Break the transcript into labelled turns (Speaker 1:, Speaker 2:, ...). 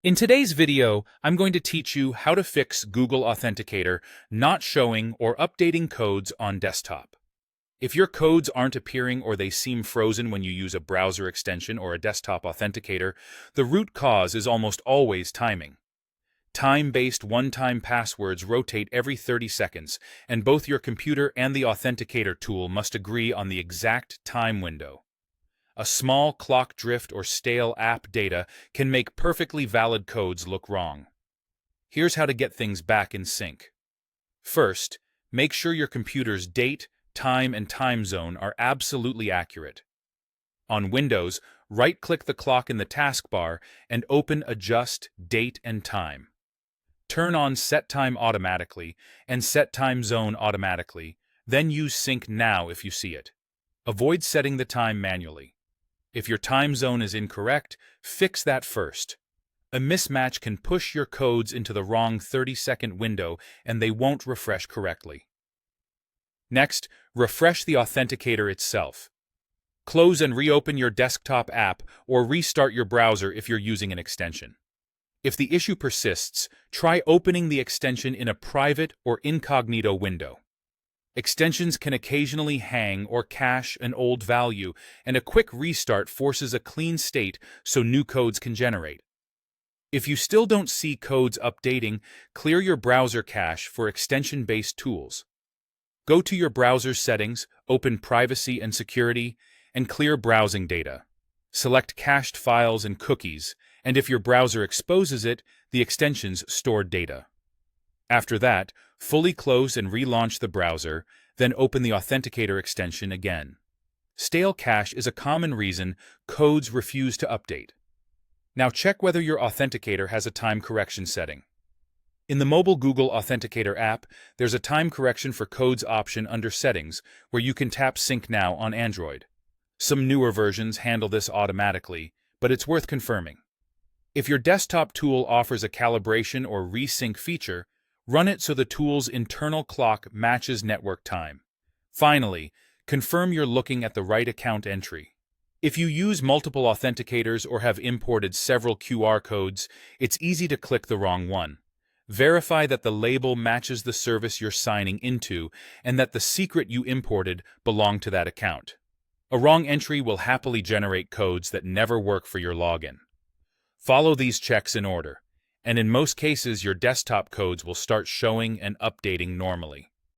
Speaker 1: In today's video, I'm going to teach you how to fix Google Authenticator not showing or updating codes on desktop. If your codes aren't appearing or they seem frozen when you use a browser extension or a desktop authenticator, the root cause is almost always timing. Time-based one-time passwords rotate every 30 seconds, and both your computer and the authenticator tool must agree on the exact time window. A small clock drift or stale app data can make perfectly valid codes look wrong. Here's how to get things back in sync. First, make sure your computer's date, time, and time zone are absolutely accurate. On Windows, right-click the clock in the taskbar and open Adjust Date and Time. Turn on Set Time Automatically and Set Time Zone Automatically, then use Sync Now if you see it. Avoid setting the time manually. If your time zone is incorrect, fix that first. A mismatch can push your codes into the wrong 30-second window and they won't refresh correctly. Next, refresh the authenticator itself. Close and reopen your desktop app or restart your browser if you're using an extension. If the issue persists, try opening the extension in a private or incognito window. Extensions can occasionally hang or cache an old value, and a quick restart forces a clean state so new codes can generate. If you still don't see codes updating, clear your browser cache for extension-based tools. Go to your browser settings, open Privacy and Security, and clear browsing data. Select cached files and cookies, and if your browser exposes it, the extension's stored data. After that, fully close and relaunch the browser, then open the Authenticator extension again. Stale cache is a common reason codes refuse to update. Now check whether your Authenticator has a time correction setting. In the mobile Google Authenticator app, there's a time correction for codes option under Settings, where you can tap Sync Now on Android. Some newer versions handle this automatically, but it's worth confirming. If your desktop tool offers a calibration or resync feature, run it so the tool's internal clock matches network time. Finally, confirm you're looking at the right account entry. If you use multiple authenticators or have imported several QR codes, it's easy to click the wrong one. Verify that the label matches the service you're signing into and that the secret you imported belong to that account. A wrong entry will happily generate codes that never work for your login. Follow these checks in order, and in most cases your desktop codes will start showing and updating normally.